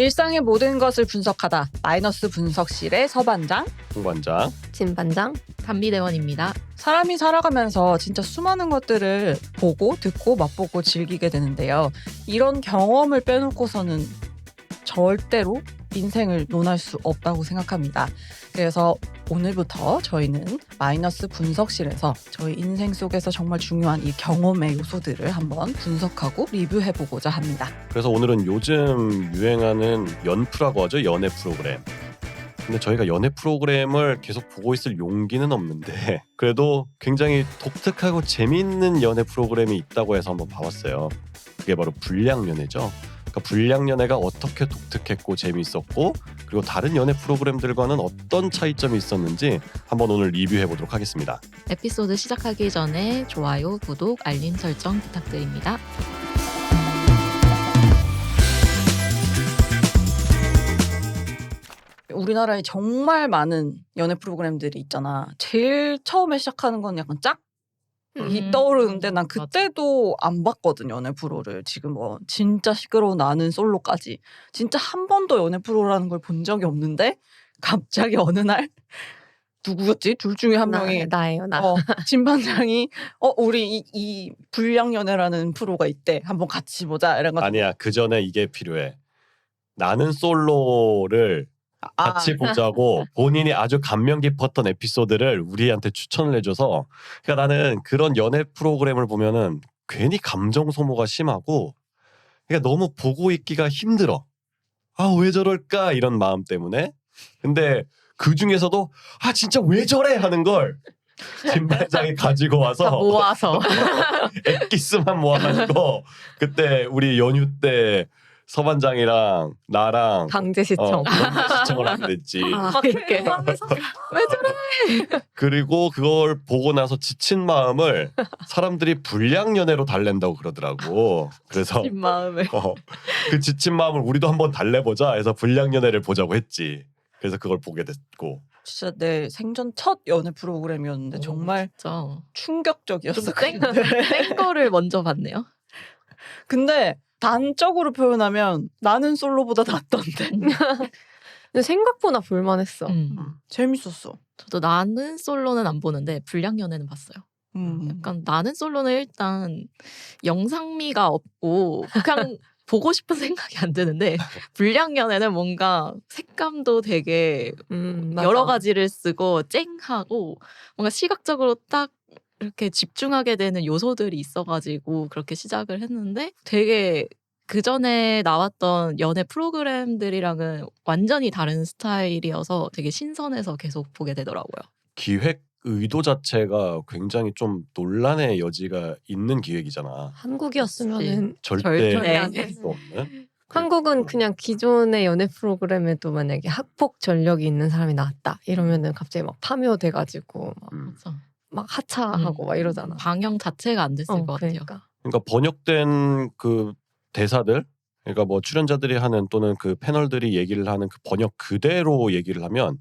일상의 모든 것을 분석하다. 마이너스 분석실의 서반장, 홍반장, 진반장. 담비대원입니다. 사람이 살아가면서 진짜 수많은 것들을 보고 듣고 맛보고 즐기게 되는데요. 이런 경험을 빼놓고서는 절대로 인생을 논할 수 없다고 생각합니다. 그래서 오늘부터 저희는 마이너스 분석실에서 저희 인생 속에서 정말 중요한 이 경험의 요소들을 한번 분석하고 리뷰해보고자 합니다. 그래서 오늘은 요즘 유행하는 연프라고 하죠. 연애 프로그램. 근데 저희가 연애 프로그램을 계속 보고 있을 용기는 없는데 그래도 굉장히 독특하고 재미있는 연애 프로그램이 있다고 해서 한번 봐봤어요. 그게 바로 불량연애죠. 그러니까 불량연애가 어떻게 독특했고 재미있었고 그리고 다른 연애 프로그램들과는 어떤 차이점이 있었는지 한번 오늘 리뷰해보도록 하겠습니다. 에피소드 시작하기 전에 좋아요, 구독, 알림 설정 부탁드립니다. 우리나라에 정말 많은 연애 프로그램들이 있잖아. 제일 처음에 시작하는 건 약간 짝이 떠오르는데 난 그때도 안 봤거든, 연애 프로를. 지금 뭐 진짜 시끄러운 나는 솔로까지 진짜 한 번도 연애 프로라는 걸 본 적이 없는데 갑자기 어느 날 누구였지? 둘 중에 한 명이 나예요, 나. 진반장이 우리 이 불량연애라는 프로가 있대. 한번 같이 보자. 이런 거. 아니야, 그 전에 이게 필요해. 나는 솔로를 같이 보자고 본인이 아주 감명 깊었던 에피소드를 우리한테 추천을 해줘서, 그러니까 나는 그런 연애 프로그램을 보면은 괜히 감정 소모가 심하고 그러니까 너무 보고 있기가 힘들어. 아, 왜 저럴까 이런 마음 때문에. 근데 그 중에서도 진짜 왜 저래 하는 걸 진반장이 가지고 와서 모아서. 엑기스만 모아가지고 그때 우리 연휴 때 서반장이랑 나랑 강제 시청. 시청을 하게 됐지. 이렇게. 왜 저래? 그리고 그걸 보고 나서 지친 마음을 사람들이 불량연애로 달랜다고 그러더라고. 그래서 진 마음을. 그 지친 마음을 우리도 한번 달래보자 해서 불량연애를 보자고 했지. 그래서 그걸 보게 됐고. 진짜 내 생전 첫 연애 프로그램이었는데 정말 진짜 충격적이었어. 땡 거를 먼저 봤네요. 근데 단적으로 표현하면 나는 솔로보다 낫던데. 근데 생각보다 볼만했어. 재밌었어. 저도 나는 솔로는 안 보는데 불량연애는 봤어요. 약간 나는 솔로는 일단 영상미가 없고 그냥 보고 싶은 생각이 안 드는데 불량연애는 뭔가 색감도 되게 맞아. 여러 가지를 쓰고 쨍하고 뭔가 시각적으로 딱 이렇게 집중하게 되는 요소들이 있어가지고 그렇게 시작을 했는데 되게 그 전에 나왔던 연애 프로그램들이랑은 완전히 다른 스타일이어서 되게 신선해서 계속 보게 되더라고요. 기획 의도 자체가 굉장히 좀 논란의 여지가 있는 기획이잖아. 한국이었으면은 절대 절대 안 할 수 없는. 한국은 그냥 기존의 연애 프로그램에도 만약에 학폭 전력이 있는 사람이 나왔다 이러면은 갑자기 막 파묘돼가지고 막 하차하고 막 이러잖아. 방영 자체가 안 됐을 것 같아요. 그러니까 번역된 그 대사들, 그러니까 뭐 출연자들이 하는 또는 그 패널들이 얘기를 하는 그 번역 그대로 얘기를 하면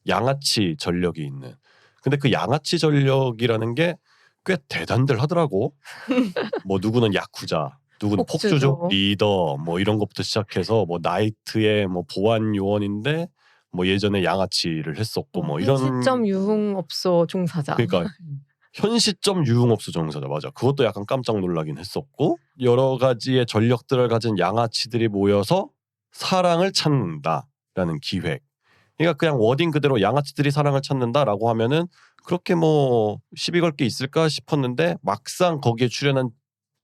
양아치 전력이 있는. 근데 그 양아치 전력이라는 게 꽤 대단들 하더라고. 뭐 누구는 야쿠자, 누구는 폭주족 리더, 뭐 이런 것부터 시작해서 뭐 나이트의 뭐 보안 요원인데 뭐 예전에 양아치를 했었고 뭐 이런. 시점 유흥업소 종사자. 그러니까 현시점 유흥업소 종사자, 맞아. 그것도 약간 깜짝 놀라긴 했었고, 여러 가지의 전력들을 가진 양아치들이 모여서 사랑을 찾는다라는 기획. 그러니까 그냥 워딩 그대로 양아치들이 사랑을 찾는다라고 하면은 그렇게 뭐 시비 걸 게 있을까 싶었는데 막상 거기에 출연한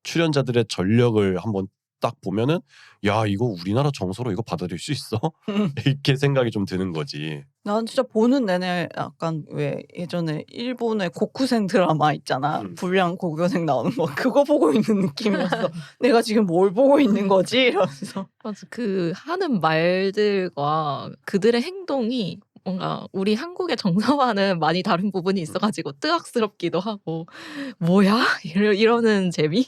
출연자들의 전력을 한번 딱 보면은 야, 이거 우리나라 정서로 이거 받아들일 수 있어? 이렇게 생각이 좀 드는 거지. 난 진짜 보는 내내 약간 왜 예전에 일본의 고쿠센 드라마 있잖아. 불량 고교생 나오는 거. 그거 보고 있는 느낌이었어. 내가 지금 뭘 보고 있는 거지? 이러면서. 맞아. 그 하는 말들과 그들의 행동이 뭔가 우리 한국의 정서와는 많이 다른 부분이 있어가지고 뜨악스럽기도 하고 뭐야? 이러는 재미?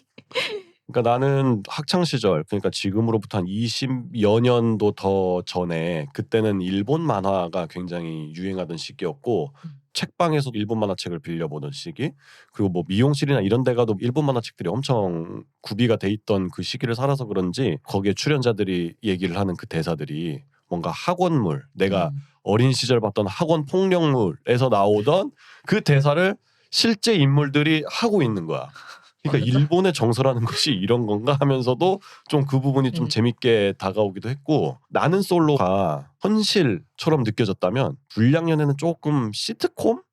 그러니까 나는 학창 시절, 그러니까 지금으로부터 한 20여 년도 더 전에 그때는 일본 만화가 굉장히 유행하던 시기였고 책방에서 일본 만화책을 빌려보던 시기, 그리고 뭐 미용실이나 이런 데 가도 일본 만화책들이 엄청 구비가 돼 있던 그 시기를 살아서 그런지 거기에 출연자들이 얘기를 하는 그 대사들이 뭔가 학원물, 내가 어린 시절 봤던 학원 폭력물에서 나오던 그 대사를 실제 인물들이 하고 있는 거야. 그러니까 일본의 정서라는 것이 이런 건가 하면서도 좀 그 부분이 좀 재밌게 다가오기도 했고, 나는 솔로가 현실처럼 느껴졌다면 불량연애는 조금 시트콤?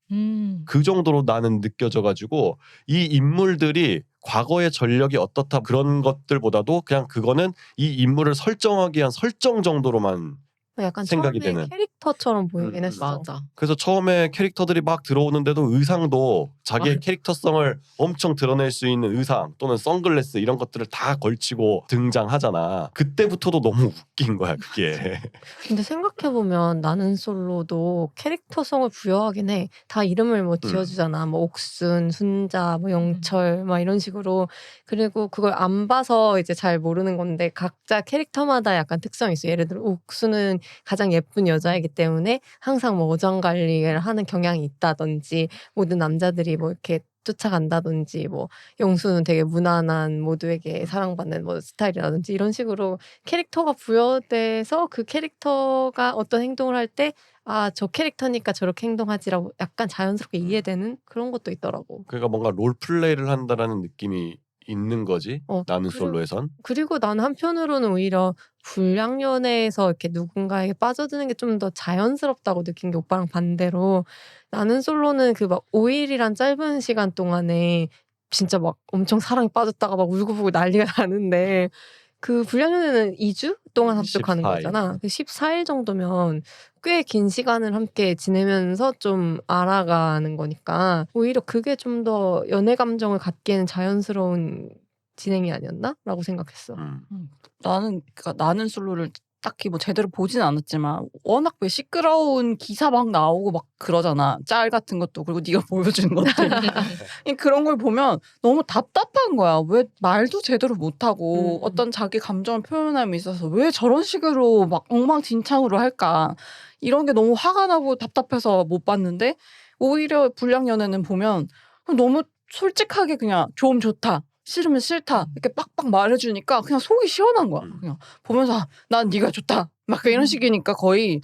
그 정도로 나는 느껴져가지고 이 인물들이 과거의 전력이 어떻다 그런 것들보다도 그냥 그거는 이 인물을 설정하기 위한 설정 정도로만 약간 생각이 처음에 되는. 캐릭터처럼 보이긴 했어. 맞아. 그래서 처음에 캐릭터들이 막 들어오는데도 의상도 자기의 아. 캐릭터성을 엄청 드러낼 수 있는 의상 또는 선글라스 이런 것들을 다 걸치고 등장하잖아. 그때부터도 너무 웃긴 거야 그게. 근데 생각해보면 나는 솔로도 캐릭터성을 부여하긴 해. 다 이름을 뭐 지어주잖아. 뭐 옥순, 순자, 뭐 영철 막 이런 식으로. 그리고 그걸 안 봐서 이제 잘 모르는 건데 각자 캐릭터마다 약간 특성이 있어. 예를 들어 옥순은 가장 예쁜 여자이기 때문에 항상 뭐 어장관리를 하는 경향이 있다든지, 모든 남자들이 뭐 이렇게 쫓아간다든지, 뭐 영수는 되게 무난한 모두에게 사랑받는 뭐 스타일이라든지 이런 식으로 캐릭터가 부여돼서 그 캐릭터가 어떤 행동을 할 때 아, 저 캐릭터니까 저렇게 행동하지라고 약간 자연스럽게 이해되는 그런 것도 있더라고. 그러니까 뭔가 롤플레이를 한다라는 느낌이 있는 거지. 나는 솔로에선. 그리고 나는 한편으로는 오히려 불량연애에서 이렇게 누군가에게 빠져드는 게 좀 더 자연스럽다고 느낀 게 오빠랑 반대로, 나는 솔로는 그 막 5일이란 짧은 시간 동안에 진짜 막 엄청 사랑에 빠졌다가 막 울고불고 난리가 나는데, 그 불량연애는 2주 동안 합격하는 14일. 거잖아. 14일 정도면 꽤 긴 시간을 함께 지내면서 좀 알아가는 거니까 오히려 그게 좀 더 연애 감정을 갖기에는 자연스러운 진행이 아니었나? 라고 생각했어. 나는 솔로를 딱히 뭐 제대로 보진 않았지만 워낙 왜 시끄러운 기사 막 나오고 막 그러잖아. 짤 같은 것도, 그리고 네가 보여준 것들. 그런 걸 보면 너무 답답한 거야. 왜 말도 제대로 못하고 어떤 자기 감정을 표현함에 있어서 왜 저런 식으로 막 엉망진창으로 할까. 이런 게 너무 화가 나고 답답해서 못 봤는데, 오히려 불량연애는 보면 너무 솔직하게 그냥 좋으면 좋다, 싫으면 싫다 이렇게 빡빡 말해주니까 그냥 속이 시원한 거야. 그냥 보면서 아, 난 네가 좋다 막 이런 식이니까 거의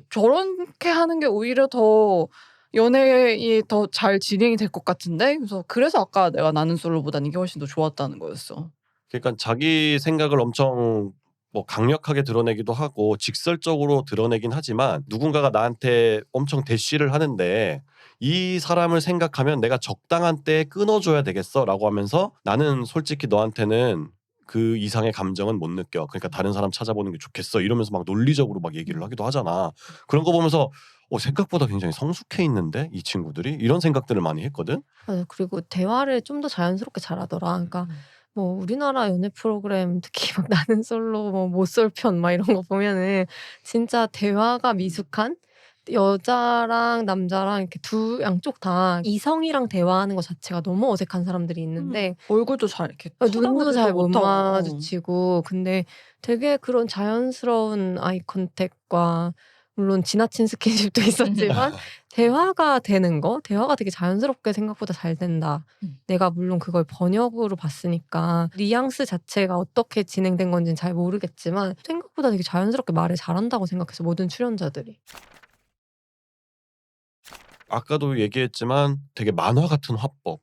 저렇게 하는 게 오히려 더 연애에 더 잘 진행이 될 것 같은데, 그래서 아까 내가 나는 솔로보다는 이게 훨씬 더 좋았다는 거였어. 그러니까 자기 생각을 엄청 뭐 강력하게 드러내기도 하고 직설적으로 드러내긴 하지만, 누군가가 나한테 엄청 대쉬를 하는데 이 사람을 생각하면 내가 적당한 때에 끊어줘야 되겠어라고 하면서 나는 솔직히 너한테는 그 이상의 감정은 못 느껴. 그러니까 다른 사람 찾아보는 게 좋겠어. 이러면서 막 논리적으로 막 얘기를 하기도 하잖아. 그런 거 보면서 생각보다 굉장히 성숙해 있는데 이 친구들이, 이런 생각들을 많이 했거든. 맞아. 그리고 대화를 좀 더 자연스럽게 잘하더라. 그러니까 뭐 우리나라 연애 프로그램 특히 막 나는 솔로 뭐 못쏠편 막 이런 거 보면은 진짜 대화가 미숙한, 여자랑 남자랑 이렇게 두 양쪽 다 이성이랑 대화하는 것 자체가 너무 어색한 사람들이 있는데 얼굴도 잘 이렇게 눈도 잘 못 못하고. 마주치고, 근데 되게 그런 자연스러운 아이 컨택과 물론 지나친 스킨십도 있었지만 대화가 되는 거, 대화가 되게 자연스럽게 생각보다 잘 된다. 내가 물론 그걸 번역으로 봤으니까 뉘앙스 자체가 어떻게 진행된 건지는 잘 모르겠지만 생각보다 되게 자연스럽게 말을 잘한다고 생각해서 모든 출연자들이. 아까도 얘기했지만 되게 만화 같은 화법.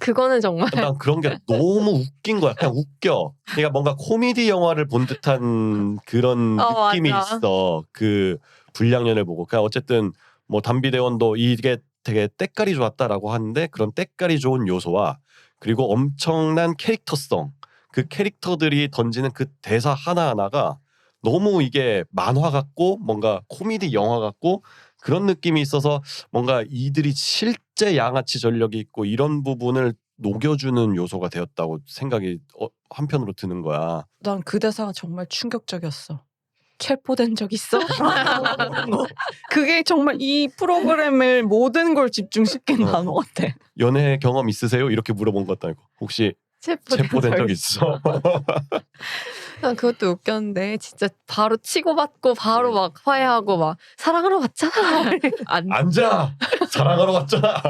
그거는 정말 난 그런 게 너무 웃긴 거야. 그냥 웃겨. 그러니까 뭔가 코미디 영화를 본 듯한 그런 느낌이 맞아. 있어. 그 불량연을 보고. 그러니까 어쨌든 뭐 담비대원도 이게 되게 때깔이 좋았다라고 하는데, 그런 때깔이 좋은 요소와 그리고 엄청난 캐릭터성, 그 캐릭터들이 던지는 그 대사 하나하나가 너무 이게 만화 같고 뭔가 코미디 영화 같고 그런 느낌이 있어서 뭔가 이들이 실제 양아치 전력이 있고 이런 부분을 녹여주는 요소가 되었다고 생각이 한편으로 드는 거야. 난 그 대사가 정말 충격적이었어. 체포된 적 있어? 그게 정말 이 프로그램을 모든 걸 집중시킨 단어 같아. 연애 경험 있으세요? 이렇게 물어본 것 같다. 혹시 체포된 적 있어. 난 그것도 웃겼는데 진짜 바로 치고받고 바로 막 화해하고 막 사랑하러 왔잖아. 앉아. 사랑하러 왔잖아.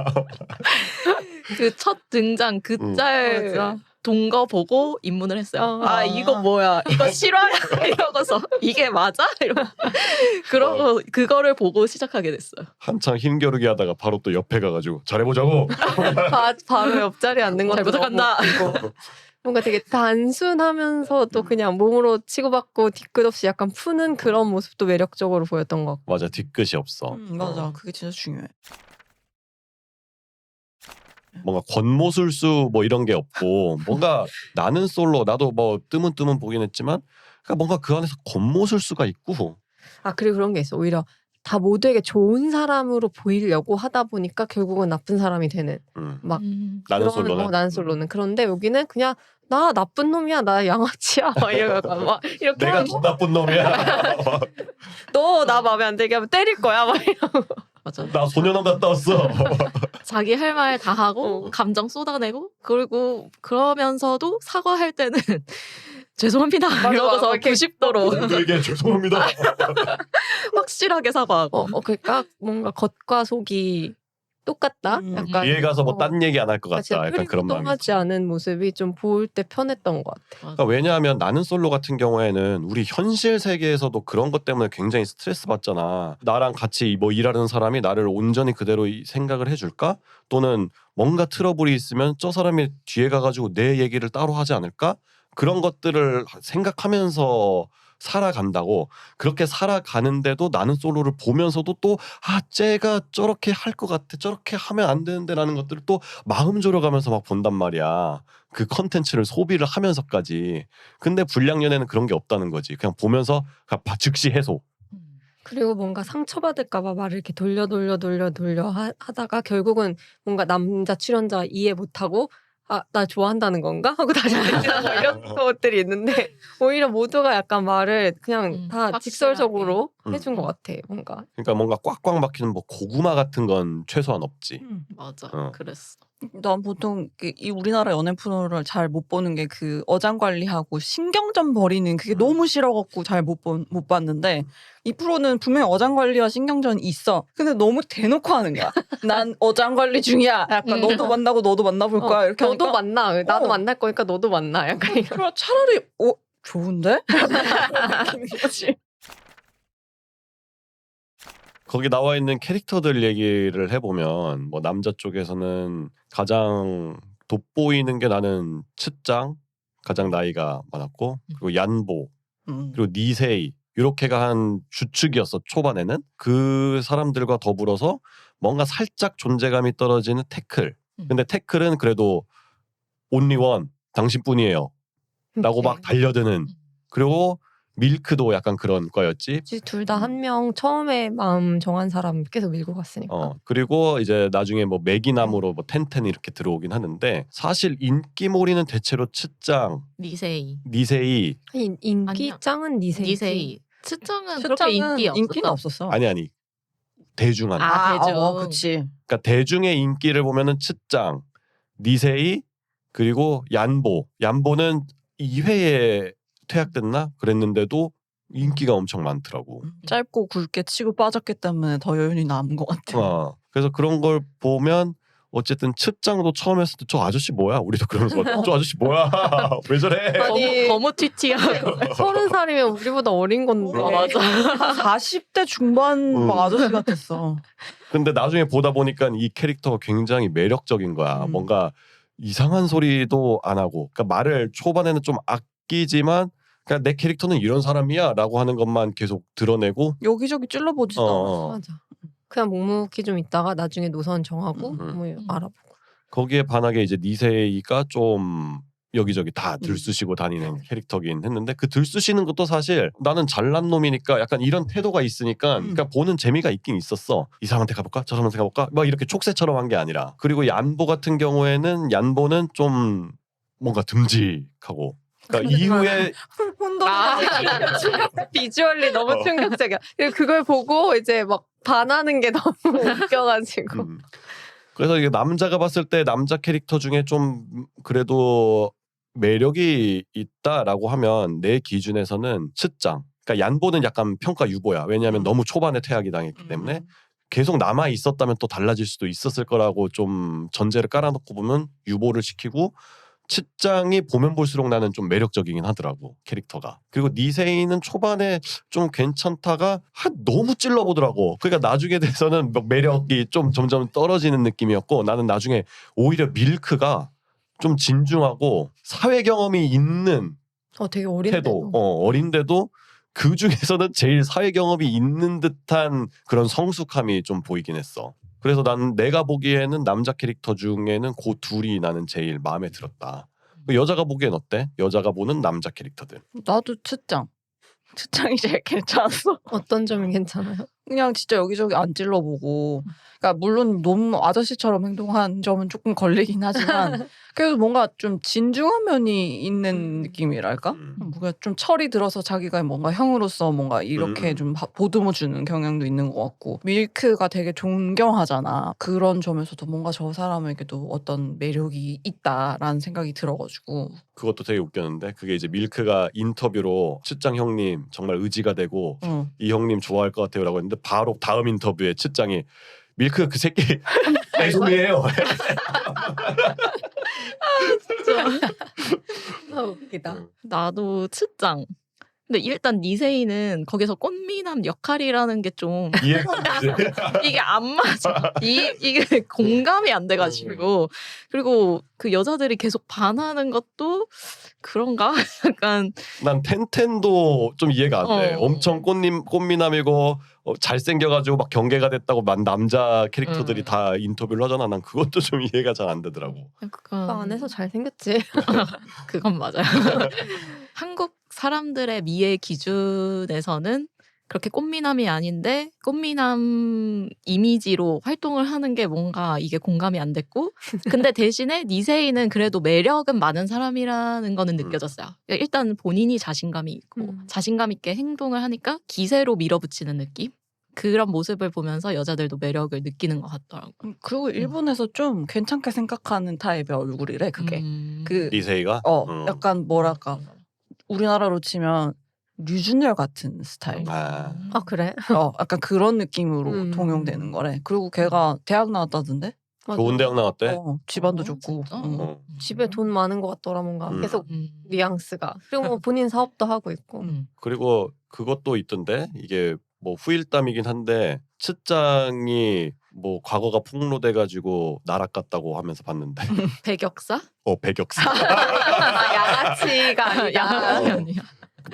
그 첫 등장 그 짤 맞아. 동거 보고 입문을 했어요. 어. 아 이거 뭐야? 이거 실화야? 이러고서 이게 맞아? 이러고 그러고 그거를 보고 시작하게 됐어요. 한창 힘겨루기 하다가 바로 또 옆에 가가지고 잘해보자고. 바로 옆자리에 앉는 것도 잘 부탁한다. 너무 웃기고. 뭔가 되게 단순하면서도 그냥 몸으로 치고받고 뒤끝 없이 약간 푸는 그런 모습도 매력적으로 보였던 것 같고. 맞아, 뒤끝이 없어. 맞아. 그게 진짜 중요해. 뭔가 권모술수 뭐 이런 게 없고 뭔가 나는 솔로 나도 뭐 뜨문뜨문 보긴 했지만 그러니까 뭔가 그 안에서 권모술수가 있고 아 그리고 그런 게 있어. 오히려 다 모두에게 좋은 사람으로 보이려고 하다 보니까 결국은 나쁜 사람이 되는 막 나는 그런- 솔로는 나는 솔로는 그런데 여기는 그냥 나 나쁜 놈이야 나 양아치야 막 이러고 막 이렇게 내가 하고 더 나쁜 놈이야. 너 나 마음에 안 들게 하면 때릴 거야 막 이러고. 맞아. 나 소년원 갔다 왔어. 자기 할 말 다 하고 감정 쏟아내고 그리고 그러면서도 사과할 때는 죄송합니다. 맞아, 이러고서 맞아. 이렇게 90도로 분들에게 죄송합니다. 확실하게 사과하고. 그러니까 뭔가 겉과 속이 똑같다. 약간 뒤에 가서 뭐 딴 얘기 안 할 것 같다. 약간 그런 마음이. 하지 않은 모습이 좀 볼 때 편했던 것 같아. 그러니까 왜냐하면 나는 솔로 같은 경우에는 우리 현실 세계에서도 그런 것 때문에 굉장히 스트레스 받잖아. 나랑 같이 뭐 일하는 사람이 나를 온전히 그대로 생각을 해줄까? 또는 뭔가 트러블이 있으면 저 사람이 뒤에 가가지고 내 얘기를 따로 하지 않을까? 그런 것들을 생각하면서 살아간다고. 그렇게 살아가는데도 나는 솔로를 보면서도 또 쟤가 저렇게 할 것 같아, 저렇게 하면 안 되는데 라는 것들을 또 마음 졸여가면서 막 본단 말이야. 그 컨텐츠를 소비를 하면서까지. 근데 불량연애는 그런 게 없다는 거지. 그냥 보면서 그냥 즉시 해소. 그리고 뭔가 상처받을까봐 말을 이렇게 돌려 하다가 결국은 뭔가 남자 출연자 이해 못하고 나 좋아한다는 건가? 하고 다시 던지는 거 이런 것들이 있는데 오히려 모두가 약간 말을 그냥 다 확실하게. 직설적으로 해준 것 같아. 뭔가 그러니까 뭔가 꽉꽉 막히는 뭐 고구마 같은 건 최소한 없지. 맞아. 어. 그랬어. 난 보통 이 우리나라 연애 프로를 잘 못 보는 게 그 어장 관리하고 신경전 벌이는 그게 너무 싫어갖고 잘 못 봤는데 이 프로는 분명히 어장 관리와 신경전이 있어. 근데 너무 대놓고 하는 거야. 난 어장 관리 중이야. 약간 너도 만나고 너도 만나볼 거야. 이렇게 너도 하니까 만나. 나도 어. 만날 거니까 너도 만나. 약간 이런. 그럼 차라리 좋은데? 느낌인 거지. 거기 나와 있는 캐릭터들 얘기를 해보면 뭐 남자 쪽에서는 가장 돋보이는 게 나는 츠짱 가장 나이가 많았고 그리고 얀보 그리고 니세이 이렇게가 한 주축이었어. 초반에는 그 사람들과 더불어서 뭔가 살짝 존재감이 떨어지는 태클. 근데 태클은 그래도 only one 당신뿐이에요 라고 막 달려드는. 그리고 밀크도 약간 그런 거였지. 둘 다 한 명 처음에 마음 정한 사람 계속 밀고 갔으니까. 그리고 이제 나중에 뭐 매기남으로 뭐 텐텐 이렇게 들어오긴 하는데 사실 인기몰이는 대체로 츠짱, 니세이. 니세이 인기 아니야. 짱은 니세이. 니세이. 츠짱은 그렇게 숫자는 인기 없었어. 인기는 없었어. 아니 대중한. 대중. 그치. 그러니까 대중의 인기를 보면은 츠짱, 니세이 그리고 얀보는 2회에 퇴학됐나 그랬는데도 인기가 엄청 많더라고. 짧고 굵게 치고 빠졌기 때문에 더 여운이 남은 것 같아. 그래서 그런 걸 보면 어쨌든 츠짱도 처음 했을 때 저 아저씨 뭐야? 우리도 그러면서 저 아저씨 뭐야? 왜 저래? 아니, 거무튀튀하고 30살이면 우리보다 어린 건데. 맞아. 40대 중반 막 아저씨 같았어. 근데 나중에 보다 보니까 이 캐릭터가 굉장히 매력적인 거야. 뭔가 이상한 소리도 안 하고, 그러니까 말을 초반에는 좀 아끼지만, 그러니까 내 캐릭터는 이런 사람이야라고 하는 것만 계속 드러내고. 여기저기 찔러보지도 않았어. 맞아. 그냥 묵묵히 좀 있다가 나중에 노선 정하고 뭐 알아보고. 거기에 반하게 이제 니세이가 좀 여기저기 다 들쑤시고 다니는 캐릭터긴 했는데 그 들쑤시는 것도 사실 나는 잘난 놈이니까 약간 이런 태도가 있으니까 그러니까 보는 재미가 있긴 있었어. 이 사람한테 가볼까? 저 사람한테 가볼까? 막 이렇게 촉새처럼 한 게 아니라. 그리고 얀보 같은 경우에는 얀보는 좀 뭔가 듬직하고 그러니까 이후에 비주얼이 너무 충격적이야. 그걸 보고 이제 막 반하는 게 너무 웃겨가지고. 그래서 이게 남자가 봤을 때 남자 캐릭터 중에 좀 그래도 매력이 있다라고 하면 내 기준에서는 츠짱. 그러니까 얀보는 약간 평가 유보야. 왜냐하면 너무 초반에 퇴학이 당했기 때문에 계속 남아 있었다면 또 달라질 수도 있었을 거라고 좀 전제를 깔아놓고 보면 유보를 시키고 츠짱이 보면 볼수록 나는 좀 매력적이긴 하더라고 캐릭터가. 그리고 니세이는 초반에 좀 괜찮다가 너무 찔러보더라고. 그러니까 나중에 돼서는 매력이 좀 점점 떨어지는 느낌이었고 나는 나중에 오히려 밀크가 좀 진중하고 사회 경험이 있는 되게 어린데도. 태도, 어린데도 그 중에서는 제일 사회 경험이 있는 듯한 그런 성숙함이 좀 보이긴 했어. 그래서 난 내가 보기에는 남자 캐릭터 중에는 그 둘이 나는 제일 마음에 들었다. 여자가 보기엔 어때? 여자가 보는 남자 캐릭터들. 나도 츠짱. 츠짱이 제일 괜찮았어. 어떤 점이 괜찮아요? 그냥 진짜 여기저기 안 찔러보고. 그러니까 물론 너무 아저씨처럼 행동한 점은 조금 걸리긴 하지만 그래도 뭔가 좀 진중한 면이 있는 느낌이랄까? 뭔가 좀 철이 들어서 자기가 뭔가 형으로서 뭔가 이렇게 좀 보듬어 주는 경향도 있는 것 같고 밀크가 되게 존경하잖아. 그런 점에서도 뭔가 저 사람에게도 어떤 매력이 있다라는 생각이 들어가지고 그것도 되게 웃겼는데 그게 이제 밀크가 인터뷰로 츠짱 형님 정말 의지가 되고 이 형님 좋아할 것 같아요 라고 했는데 바로 다음 인터뷰에 츠짱이 밀크 그 새끼 내 손이에요. 웃기다. 나도 츠짱. 근데 일단 니세이는 거기서 꽃미남 역할이라는 게 좀 이해가 안 돼. 이게 안 맞아. 이게 공감이 안 돼가지고 그리고 그 여자들이 계속 반하는 것도 그런가? 약간 난 텐텐도 좀 이해가 안 돼. 어. 엄청 꽃미남이고 잘생겨가지고 막 경계가 됐다고 남자 캐릭터들이 다 인터뷰를 하잖아. 난 그것도 좀 이해가 잘 안 되더라고. 그 약간 안에서 잘생겼지. 그건 맞아요. 한국 사람들의 미의 기준에서는 그렇게 꽃미남이 아닌데 꽃미남 이미지로 활동을 하는 게 뭔가 이게 공감이 안 됐고 근데 대신에 니세이는 그래도 매력은 많은 사람이라는 거는 느껴졌어요. 일단 본인이 자신감이 있고 자신감 있게 행동을 하니까 기세로 밀어붙이는 느낌? 그런 모습을 보면서 여자들도 매력을 느끼는 것 같더라고요. 그리고 일본에서 좀 괜찮게 생각하는 타입의 얼굴이래 그게. 그 리세이가? 약간 뭐랄까 우리나라로 치면 류준열 같은 스타일. 아. 그래? 약간 그런 느낌으로 동용되는 거래. 그리고 걔가 대학 나왔다던데? 좋은 대학 나왔대? 집안도 어, 좋고. 진짜? 집에 돈 많은 것 같더라 뭔가. 계속 뉘앙스가. 그리고 뭐 본인 사업도 하고 있고. 그리고 그것도 있던데 이게 뭐 후일담이긴 한데 츠짱이 뭐 과거가 폭로돼가지고 나락 갔다고 하면서 봤는데 배격사? 배격사. 양아치가 아니라. 양아치 아니야.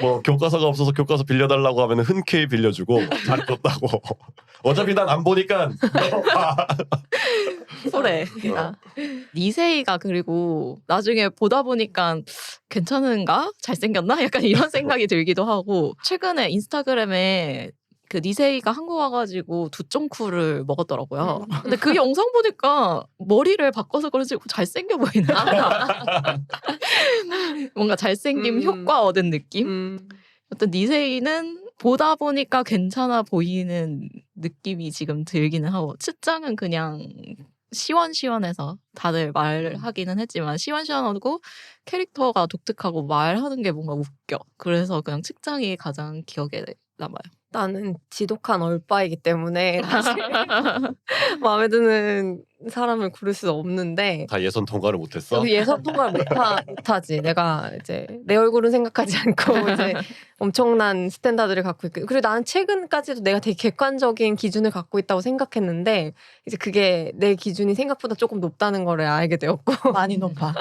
뭐 교과서가 없어서 교과서 빌려달라고 하면 흔쾌히 빌려주고 잘 떴다고. 어차피 난 안 보니까 그래. 니세이가 그리고 나중에 보다 보니까 괜찮은가? 잘생겼나? 약간 이런 생각이 들기도 하고 최근에 인스타그램에 그 니세이가 한국 와가지고 두쫑쿠를 먹었더라고요. 근데 그 영상 보니까 머리를 바꿔서 그런지 잘생겨 보이는 뭔가 잘생김 효과 얻은 느낌? 어떤 니세이는 보다 보니까 괜찮아 보이는 느낌이 지금 들기는 하고 츠짱은 그냥 시원시원해서 다들 말하기는 했지만 시원시원하고 캐릭터가 독특하고 말하는 게 뭔가 웃겨. 그래서 그냥 츠짱이 가장 기억에 남아요. 나는 지독한 얼빠이기 때문에 사실 마음에 드는 사람을 고를 수 없는데 다 예선 통과를 못했어. 예선 통과를 못하지. 내가 이제 내 얼굴은 생각하지 않고 이제 엄청난 스탠다드를 갖고 있고 그리고 나는 최근까지도 내가 되게 객관적인 기준을 갖고 있다고 생각했는데 이제 그게 내 기준이 생각보다 조금 높다는 거를 알게 되었고 많이 높아.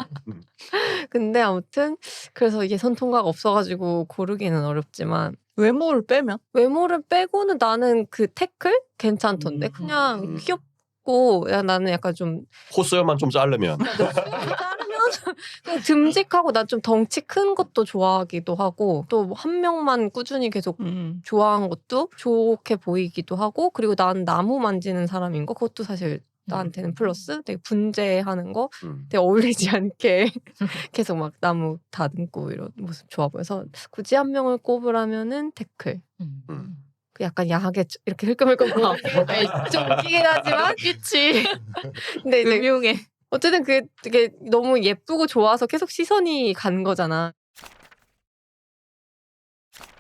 근데 아무튼 그래서 예선 통과가 없어가지고 고르기는 어렵지만 외모를 빼면? 외모를 빼고는 나는 그 태클 괜찮던데 그냥 귀엽고 나는 약간 좀 콧수염만 좀 자르면 자르면 그냥 듬직하고 나 좀 덩치 큰 것도 좋아하기도 하고 또 한 명만 꾸준히 계속 좋아한 것도 좋게 보이기도 하고 그리고 난 나무 만지는 사람인 거 그것도 사실 나한테는 플러스 되게 분재하는 거 되게 어울리지 않게 계속 막 나무 다듬고 이런 모습 좋아 보여서 굳이 한 명을 꼽으라면은 태클 그 약간 야하게 이렇게 흘끔흘끔 좀 웃기긴 하지만 그치. 근데 이제 음흉해. 어쨌든 그게 되게 너무 예쁘고 좋아서 계속 시선이 간 거잖아.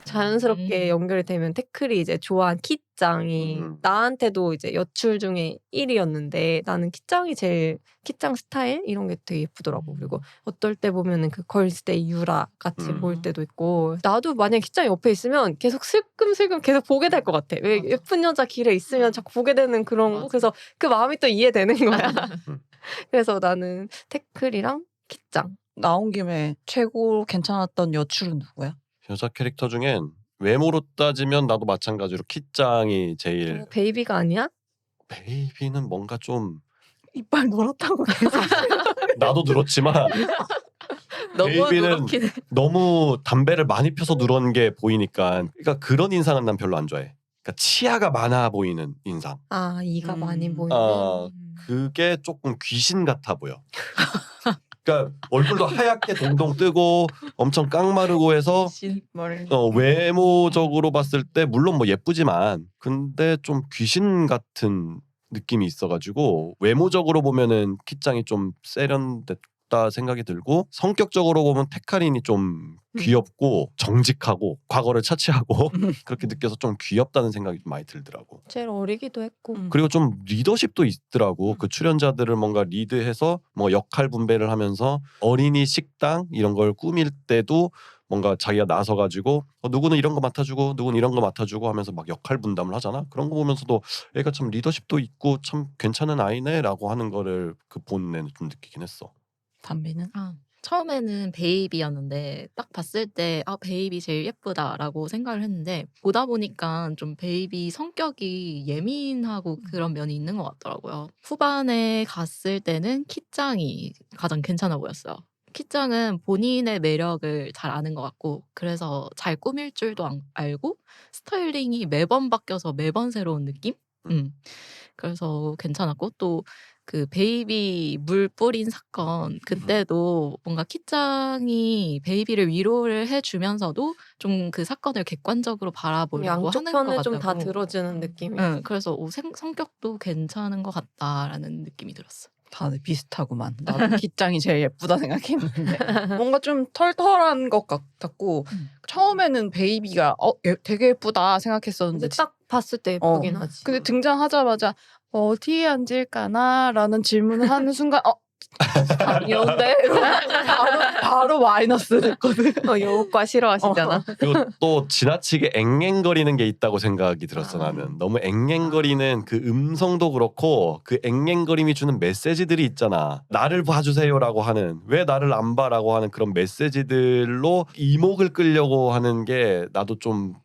자연스럽게 연결이 되면 태클이 이제 좋아한 키짱이 나한테도 이제 여출 중에 1위였는데 나는 키짱이 제일 키짱 스타일 이런 게 되게 예쁘더라고. 그리고 어떨 때 보면은 그 걸스데이 유라 같이 보일 때도 있고 나도 만약에 키짱이 옆에 있으면 계속 슬금슬금 계속 보게 될 것 같아. 왜 맞아. 예쁜 여자 길에 있으면 자꾸 보게 되는 그런 거. 맞아. 그래서 그 마음이 또 이해되는 거야. 그래서 나는 태클이랑 키짱. 나온 김에 최고 괜찮았던 여출은 누구야? 여자 캐릭터 중엔 외모로 따지면 나도 마찬가지로 키짱이 제일. 베이비가 아니야? 베이비는 뭔가 좀 이빨 노랗다고 계속. 나도 늘었지만 너무 베이비는 노랗긴 해. 너무 담배를 많이 펴서 누런 게 보이니까 그러니까 그런 인상은 난 별로 안 좋아해. 그러니까 치아가 많아 보이는 인상. 아 이가 많이 보이는. 그게 조금 귀신 같아 보여. 그러니까 얼굴도 하얗게 동동 뜨고 엄청 깡마르고 해서 외모적으로 봤을 때 물론 뭐 예쁘지만 근데 좀 귀신 같은 느낌이 있어가지고 외모적으로 보면은 키짱이 좀 세련됐다 생각이 들고 성격적으로 보면 테카린이 좀 귀엽고 정직하고 과거를 차치하고 그렇게 느껴서 좀 귀엽다는 생각이 좀 많이 들더라고. 제일 어리기도 했고. 그리고 좀 리더십도 있더라고. 그 출연자들을 뭔가 리드해서 뭐 역할 분배를 하면서 어린이 식당 이런 걸 꾸밀 때도 뭔가 자기가 나서가지고 누구는 이런 거 맡아주고 누구는 이런 거 맡아주고 하면서 막 역할 분담을 하잖아. 그런 거 보면서도 애가 참 리더십도 있고 참 괜찮은 아이네라고 하는 거를 그 본내는 좀 느끼긴 했어. 담비는? 처음에는 베이비였는데 딱 봤을 때 베이비 제일 예쁘다라고 생각을 했는데 보다 보니까 좀 베이비 성격이 예민하고 그런 면이 있는 것 같더라고요. 후반에 갔을 때는 키짱이 가장 괜찮아 보였어요. 키짱은 본인의 매력을 잘 아는 것 같고 그래서 잘 꾸밀 줄도 알고 스타일링이 매번 바뀌어서 매번 새로운 느낌? 그래서 괜찮았고 또 그 베이비 물 뿌린 사건 그때도 뭔가 키짱이 베이비를 위로를 해주면서도 좀 그 사건을 객관적으로 바라보려고 양쪽 하는 것 편을 좀 다 같다고. 들어주는 느낌이. 그래서 성격도 괜찮은 것 같다라는 느낌이 들었어. 다들 비슷하구만. 나도 기짱이 제일 예쁘다 생각했는데 뭔가 좀 털털한 것 같았고 처음에는 베이비가 되게 예쁘다 생각했었는데 근데 딱 봤을 때 예쁘긴 하지. 근데 등장하자마자 어디에 앉을까나라는 질문을 하는 순간 아니었는데 바로 마이너스 됐거든. 여우과 싫어하시잖아. 그리고 또 지나치게 앵앵거리는 게 있다고 생각이 들었어. 나는 너무 앵앵거리는 그 음성도 그렇고 그 앵앵거림이 주는 메시지들이 있잖아. 나를 봐주세요라고 하는 왜 나를 안 봐라고 하는 그런 메시지들로 이목을 끌려고 하는 게 나도 좀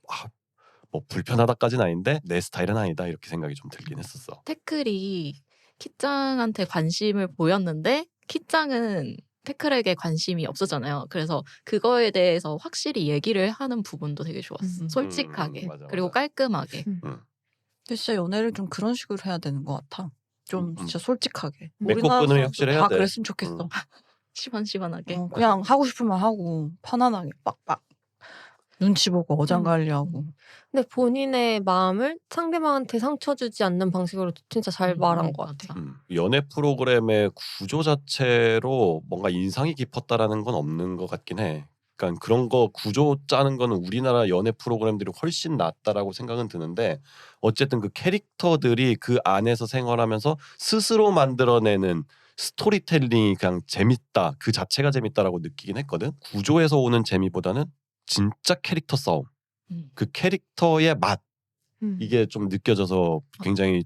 뭐 불편하다까지는 아닌데 내 스타일은 아니다 이렇게 생각이 좀 들긴 했었어. 태클이 키짱한테 관심을 보였는데 키짱은 태클에게 관심이 없었잖아요. 그래서 그거에 대해서 확실히 얘기를 하는 부분도 되게 좋았어. 솔직하게 맞아, 그리고 맞아. 깔끔하게. 근데 진짜 연애를 좀 그런 식으로 해야 되는 것 같아. 좀 진짜 솔직하게. 맺고 우리나라 끊음이 사람들 확실해야 다 돼. 그랬으면 좋겠어. 시원시원하게. 그냥 하고 싶은 말 하고 편안하게 빡빡. 눈치 보고 어장관리하고. 근데 본인의 마음을 상대방한테 상처 주지 않는 방식으로 진짜 잘 말한 것 같아. 연애 프로그램의 구조 자체로 뭔가 인상이 깊었다라는 건 없는 것 같긴 해. 그러니까 그런 거 구조 짜는 거는 우리나라 연애 프로그램들이 훨씬 낫다라고 생각은 드는데 어쨌든 그 캐릭터들이 그 안에서 생활하면서 스스로 만들어내는 스토리텔링이 그냥 재밌다. 그 자체가 재밌다라고 느끼긴 했거든. 구조에서 오는 재미보다는 진짜 캐릭터 싸움. 그 캐릭터의 맛. 이게 좀 느껴져서 굉장히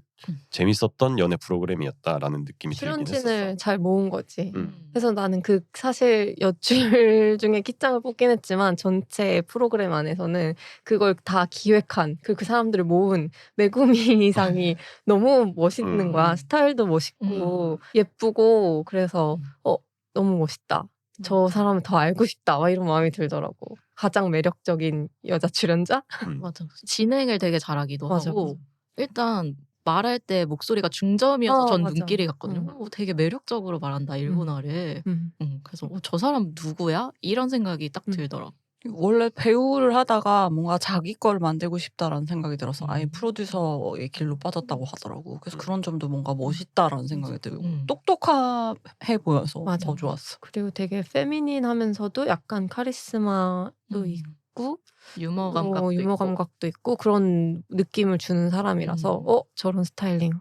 재밌었던 연애 프로그램이었다라는 느낌이 들긴 했었어. 출연진을 잘 모은 거지. 그래서 나는 그 사실 여출 중에 키짱을 뽑긴 했지만 전체 프로그램 안에서는 그걸 다 기획한 그 사람들을 모은 메구미상이 너무 멋있는 거야. 스타일도 멋있고 예쁘고 그래서 너무 멋있다. 저 사람을 더 알고 싶다. 막 이런 마음이 들더라고. 가장 매력적인 여자 출연자? 맞아. 진행을 되게 잘하기도 맞아, 하고 맞아. 일단 말할 때 목소리가 중저음이어서 전 맞아. 눈길이 갔거든요. 되게 매력적으로 말한다 일본어를. 그래서 저 사람 누구야? 이런 생각이 딱 들더라고. 원래 배우를 하다가 뭔가 자기 거를 만들고 싶다라는 생각이 들어서 아예 프로듀서의 길로 빠졌다고 하더라고. 그래서 그런 점도 뭔가 멋있다라는 생각이 들고 똑똑해 보여서 맞아. 더 좋았어. 그리고 되게 페미닌하면서도 약간 카리스마도 있고 유머 감각도 유머 있고. 감각도 있고 그런 느낌을 주는 사람이라서 저런 스타일링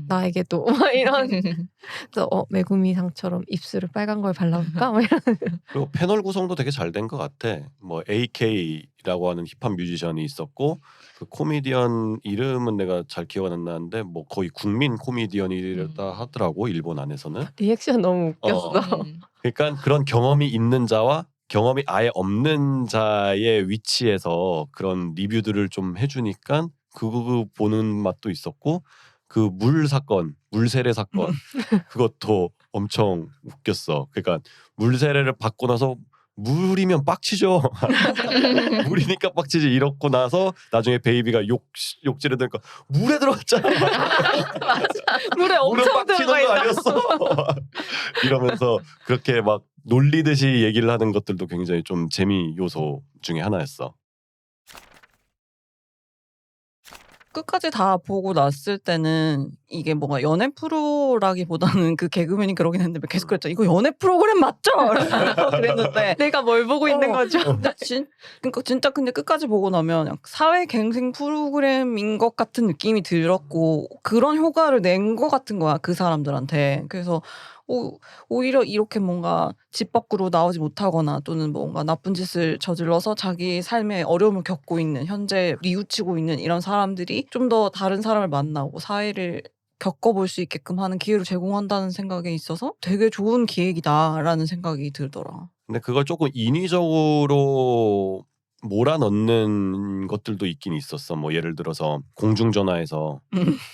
나에게도 막 이런 그래서 메구미 상처럼 입술을 빨간 걸 발라볼까? 막 이런. 그리고 패널 구성도 되게 잘 된 것 같아. 뭐 AK라고 하는 힙합 뮤지션이 있었고 그 코미디언 이름은 내가 잘 기억 안 나는데 뭐 거의 국민 코미디언이다 하더라고 일본 안에서는. 리액션 너무 웃겼어. 그러니까 그런 경험이 있는 자와 경험이 아예 없는 자의 위치에서 그런 리뷰들을 좀 해주니까 그거 보는 맛도 있었고 그 물 사건, 물 세례 사건 그것도 엄청 웃겼어. 그러니까 물 세례를 받고 나서 물이면 빡치죠. 물이니까 빡치지 이렇고 나서 나중에 베이비가 욕지를 들니까 물에 들어갔잖아. 물에 물은 엄청 빡치는 들어가 거 있다. 아니었어. 이러면서 그렇게 막 놀리듯이 얘기를 하는 것들도 굉장히 좀 재미 요소 중에 하나였어. 끝까지 다 보고 났을 때는 이게 뭔가 연애 프로라기보다는 그 개그맨이 그러긴 했는데 계속 그랬죠. 이거 연애 프로그램 맞죠? 그랬는데 내가 뭘 보고 있는 거죠? 근데 그러니까 진짜 근데 끝까지 보고 나면 약간 사회갱생 프로그램인 것 같은 느낌이 들었고 그런 효과를 낸 것 같은 거야 그 사람들한테. 그래서 오히려 이렇게 뭔가 집 밖으로 나오지 못하거나 또는 뭔가 나쁜 짓을 저질러서 자기 삶에 어려움을 겪고 있는 현재 뉘우치고 있는 이런 사람들이 좀 더 다른 사람을 만나고 사회를 겪어볼 수 있게끔 하는 기회를 제공한다는 생각에 있어서 되게 좋은 기획이다라는 생각이 들더라. 근데 그걸 조금 인위적으로 몰아넣는 것들도 있긴 있었어. 뭐 예를 들어서 공중전화에서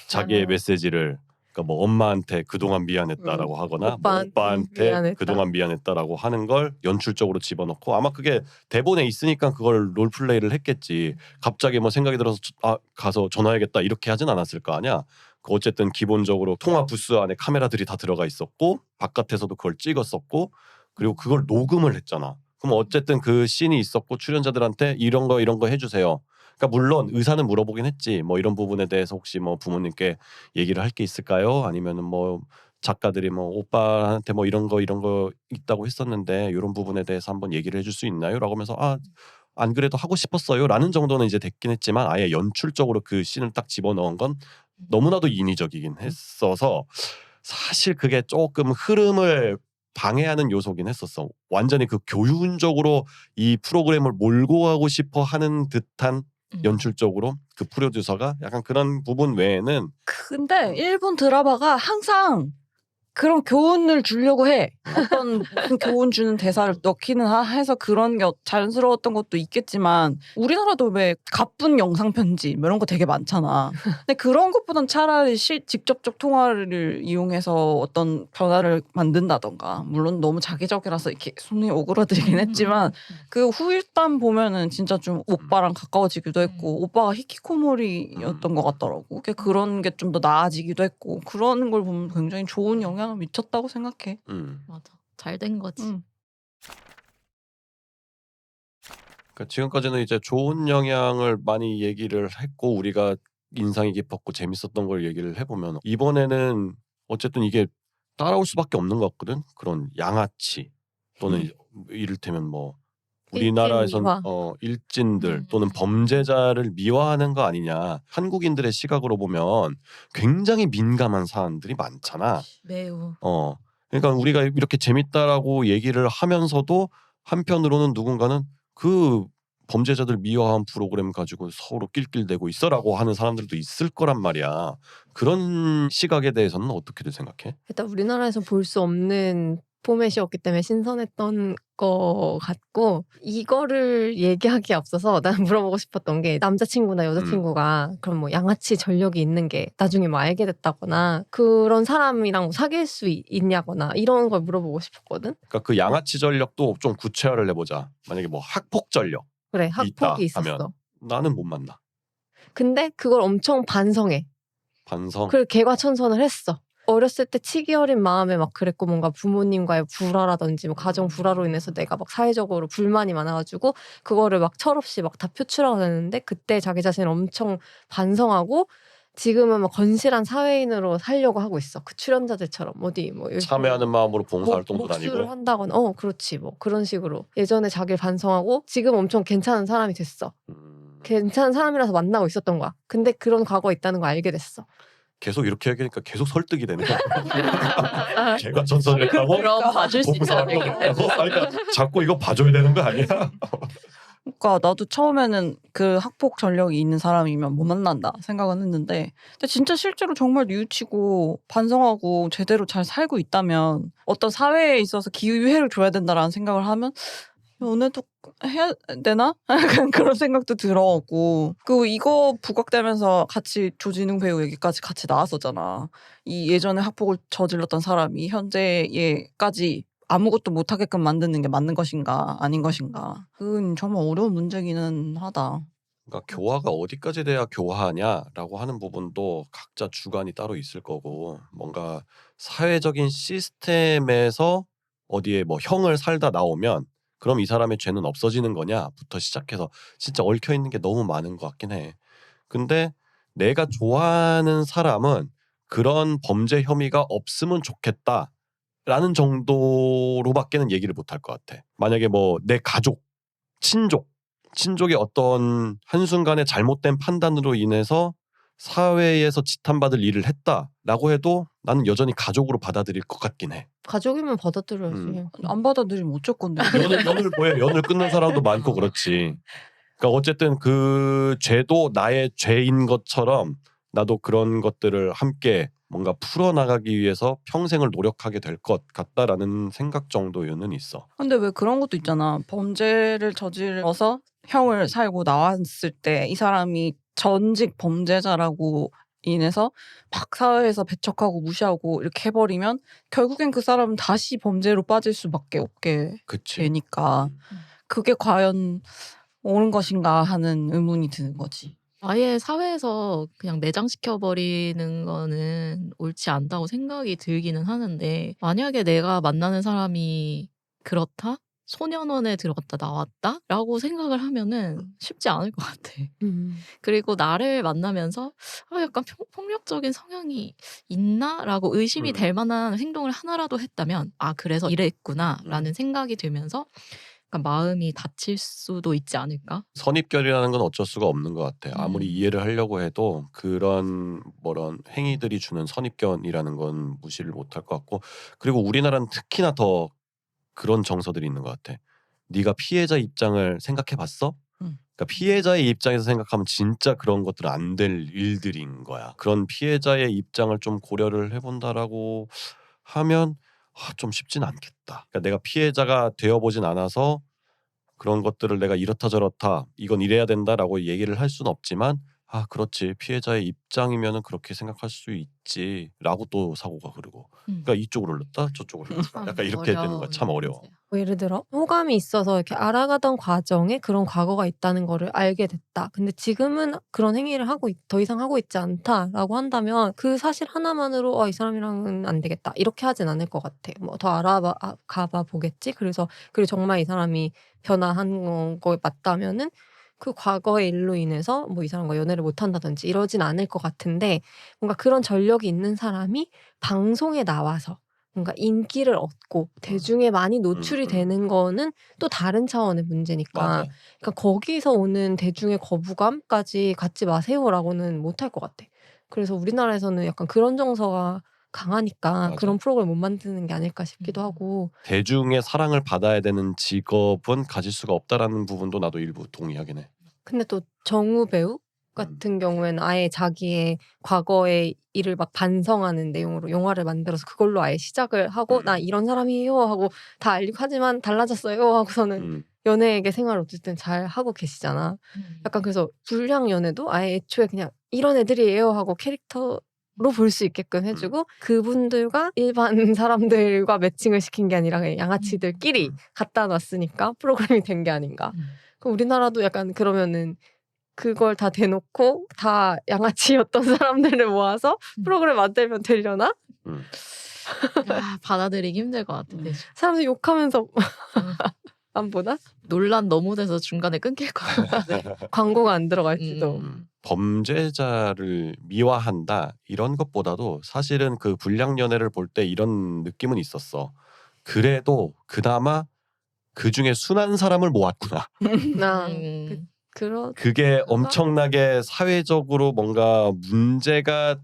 자기의 메시지를 그러니까 뭐 엄마한테 그동안 미안했다라고 하거나 뭐 오빠한테 미안했다. 그동안 미안했다라고 하는 걸 연출적으로 집어넣고 아마 그게 대본에 있으니까 그걸 롤플레이를 했겠지. 갑자기 뭐 생각이 들어서 가서 전화해야겠다 이렇게 하진 않았을 거 아니야. 그 어쨌든 기본적으로 통화 부스 안에 카메라들이 다 들어가 있었고 바깥에서도 그걸 찍었었고 그리고 그걸 녹음을 했잖아. 그럼 어쨌든 그 씬이 있었고 출연자들한테 이런 거 해주세요. 그러니까 물론 의사는 물어보긴 했지. 뭐 이런 부분에 대해서 혹시 뭐 부모님께 얘기를 할 게 있을까요? 아니면은 뭐 작가들이 뭐 오빠한테 뭐 이런 거 있다고 했었는데 이런 부분에 대해서 한번 얘기를 해줄 수 있나요?라고 하면서 안 그래도 하고 싶었어요라는 정도는 이제 됐긴 했지만 아예 연출적으로 그 씬을 딱 집어넣은 건 너무나도 인위적이긴 했어서 사실 그게 조금 흐름을 방해하는 요소긴 했었어. 완전히 그 교훈적으로 이 프로그램을 몰고 가고 싶어 하는 듯한 연출적으로 그 프로듀서가 약간 그런 부분 외에는 근데 일본 드라마가 항상 그런 교훈을 주려고 해. 어떤 무슨 교훈 주는 대사를 넣기는 해서 그런 게 자연스러웠던 것도 있겠지만 우리나라도 왜 가쁜 영상 편지 뭐 이런 거 되게 많잖아. 근데 그런 것보단 차라리 직접적 통화를 이용해서 어떤 변화를 만든다던가 물론 너무 자기적이라서 이렇게 손이 오그라들긴 했지만 그 후일담 보면은 진짜 좀 오빠랑 가까워지기도 했고 오빠가 히키코모리였던 것 같더라고. 그런 게 좀 더 나아지기도 했고 그런 걸 보면 굉장히 좋은 영향을 미쳤다고 생각해. 맞아. 잘 된 거지. 그러니까 지금까지는 이제 좋은 영향을 많이 얘기를 했고 우리가 인상이 깊었고 재밌었던 걸 얘기를 해보면 이번에는 어쨌든 이게 따라올 수밖에 없는 것 같거든. 그런 양아치 또는 이를테면 뭐 우리나라에선 미화. 일진들 또는 범죄자를 미화하는 거 아니냐. 한국인들의 시각으로 보면 굉장히 민감한 사안들이 많잖아. 매우. 그러니까 우리가 이렇게 재밌다라고 얘기를 하면서도 한편으로는 누군가는 그 범죄자들 미화한 프로그램 가지고 서로 낄낄대고 있어라고 하는 사람들도 있을 거란 말이야. 그런 시각에 대해서는 어떻게들 생각해? 일단 우리나라에서 볼 수 없는 포맷이었기 때문에 신선했던 거 같고 이거를 얘기하기에 앞서서 난 물어보고 싶었던 게 남자친구나 여자친구가 그럼 뭐 양아치 전력이 있는 게 나중에 뭐 알게 됐다거나 그런 사람이랑 뭐 사귈 수 있냐거나 이런 걸 물어보고 싶었거든. 그러니까 그 양아치 전력도 좀 구체화를 해보자. 만약에 뭐 학폭 전력 그래 있다 학폭이 있었어. 하면 나는 못 만나. 근데 그걸 엄청 반성해. 반성. 그걸 개과천선을 했어. 어렸을 때 치기 어린 마음에 막 그랬고 뭔가 부모님과의 불화라든지 뭐 가정 불화로 인해서 내가 막 사회적으로 불만이 많아가지고 그거를 막 철없이 막 다 표출하게 되는데 그때 자기 자신을 엄청 반성하고 지금은 막 건실한 사회인으로 살려고 하고 있어. 그 출연자들처럼 어디 뭐 열심히 참여하는 마음으로 봉사활동도 목수를 다니고. 한다거나 그렇지 뭐 그런 식으로 예전에 자기를 반성하고 지금 엄청 괜찮은 사람이 됐어. 괜찮은 사람이라서 만나고 있었던 거야. 근데 그런 과거가 있다는 걸 알게 됐어. 계속 이렇게 얘기하니까 계속 설득이 되는 거야. 걔가 전설을 했다고? 그럼 봐줄 수 있다는 얘기 때문에. 그러니까 자꾸 이거 봐줘야 되는 거 아니야? 그러니까 나도 처음에는 그 학폭 전력이 있는 사람이면 못 만난다 생각은 했는데 근데 진짜 실제로 정말 뉘우치고 반성하고 제대로 잘 살고 있다면 어떤 사회에 있어서 기회를 줘야 된다라는 생각을 하면 연애도 해야 되나? 약간 그런 생각도 들어오고 그리고 이거 부각되면서 같이 조진웅 배우 얘기까지 같이 나왔었잖아. 이 예전에 학폭을 저질렀던 사람이 현재에까지 아무것도 못하게끔 만드는 게 맞는 것인가 아닌 것인가. 그건 정말 어려운 문제기는 하다. 그러니까 교화가 어디까지 돼야 교화하냐라고 하는 부분도 각자 주관이 따로 있을 거고 뭔가 사회적인 시스템에서 어디에 뭐 형을 살다 나오면 그럼 이 사람의 죄는 없어지는 거냐부터 시작해서 진짜 얽혀 있는 게 너무 많은 것 같긴 해. 근데 내가 좋아하는 사람은 그런 범죄 혐의가 없으면 좋겠다라는 정도로밖에는 얘기를 못 할 것 같아. 만약에 뭐 내 가족, 친족의 어떤 한순간의 잘못된 판단으로 인해서 사회에서 지탄받을 일을 했다라고 해도 나는 여전히 가족으로 받아들일 것 같긴 해. 가족이면 받아들여야지. 안 받아들이면 어쩔 건데. 연을 뭐해? 연을 끊는 사람도 많고 그렇지. 그러니까 어쨌든 그 죄도 나의 죄인 것처럼 나도 그런 것들을 함께 뭔가 풀어나가기 위해서 평생을 노력하게 될 것 같다라는 생각 정도는 있어. 근데 왜 그런 것도 있잖아. 범죄를 저질러서 형을 살고 나왔을 때 이 사람이 전직 범죄자라고 인해서 막 사회에서 배척하고 무시하고 이렇게 해버리면 결국엔 그 사람은 다시 범죄로 빠질 수밖에 없게 그치. 되니까 그게 과연 옳은 것인가 하는 의문이 드는 거지. 아예 사회에서 그냥 매장시켜 버리는 거는 옳지 않다고 생각이 들기는 하는데 만약에 내가 만나는 사람이 그렇다? 소년원에 들어갔다 나왔다라고 생각을 하면은 쉽지 않을 것 같아. 그리고 나를 만나면서 약간 폭력적인 성향이 있나라고 의심이 될 만한 행동을 하나라도 했다면 그래서 이랬구나라는 생각이 들면서 약간 마음이 다칠 수도 있지 않을까? 선입견이라는 건 어쩔 수가 없는 것 같아. 아무리 이해를 하려고 해도 그런 행위들이 주는 선입견이라는 건 무시를 못할 것 같고 그리고 우리나라는 특히나 더 그런 정서들이 있는 것 같아. 네가 피해자 입장을 생각해봤어? 그러니까 피해자의 입장에서 생각하면 진짜 그런 것들은 안 될 일들인 거야. 그런 피해자의 입장을 좀 고려를 해본다라고 하면 좀 쉽진 않겠다. 그러니까 내가 피해자가 되어보진 않아서 그런 것들을 내가 이렇다 저렇다 이건 이래야 된다라고 얘기를 할 수는 없지만 그렇지 피해자의 입장이면은 그렇게 생각할 수 있지라고 또 사고가 흐르고 그러니까 이쪽으로 흘렀다 저쪽으로 흘렀다 약간 이렇게 되는 거야. 참 어려워. 뭐 예를 들어 호감이 있어서 이렇게 알아가던 과정에 그런 과거가 있다는 거를 알게 됐다. 근데 지금은 그런 행위를 더 이상 하고 있지 않다라고 한다면 그 사실 하나만으로 이 사람이랑은 안 되겠다 이렇게 하진 않을 것 같아. 뭐 더 가봐 보겠지. 그리고 정말 이 사람이 변화한 거에 맞다면은 그 과거의 일로 인해서 뭐 이 사람과 연애를 못 한다든지 이러진 않을 것 같은데 뭔가 그런 전력이 있는 사람이 방송에 나와서 뭔가 인기를 얻고 대중에 많이 노출이 되는 거는 또 다른 차원의 문제니까 맞아. 그러니까 거기서 오는 대중의 거부감까지 갖지 마세요라고는 못할 것 같아. 그래서 우리나라에서는 약간 그런 정서가 강하니까 맞아. 그런 프로그램 못 만드는 게 아닐까 싶기도 하고. 대중의 사랑을 받아야 되는 직업은 가질 수가 없다라는 부분도 나도 일부 동의하긴 해. 근데 또 정우 배우 같은 경우에는 아예 자기의 과거의 일을 막 반성하는 내용으로 영화를 만들어서 그걸로 아예 시작을 하고 나 이런 사람이에요 하고 다 알리고 하지만 달라졌어요 하고서는 연예계 생활을 어쨌든 잘 하고 계시잖아. 약간 그래서 불량 연애도 아예 애초에 그냥 이런 애들이에요 하고 캐릭터로 볼 수 있게끔 해주고 그분들과 일반 사람들과 매칭을 시킨 게 아니라 그냥 양아치들끼리 갖다 놨으니까 프로그램이 된 게 아닌가. 그럼 우리나라도 약간 그러면은 그걸 다 대놓고 다 양아치였던 사람들을 모아서 프로그램 만들면 되려나? 음. 받아들이기 힘들 것 같아. 사람들 욕하면서 안 보나? 논란 너무 돼서 중간에 끊길 것 같은데. 광고가 안 들어갈지도. 범죄자를 미화한다 이런 것보다도 사실은 그 불량 연애를 볼 때 이런 느낌은 있었어. 그래도 그나마 그 중에 순한 사람을 모았구나. 나 음. 그게 엄청나게 사회적으로 뭔가 문제가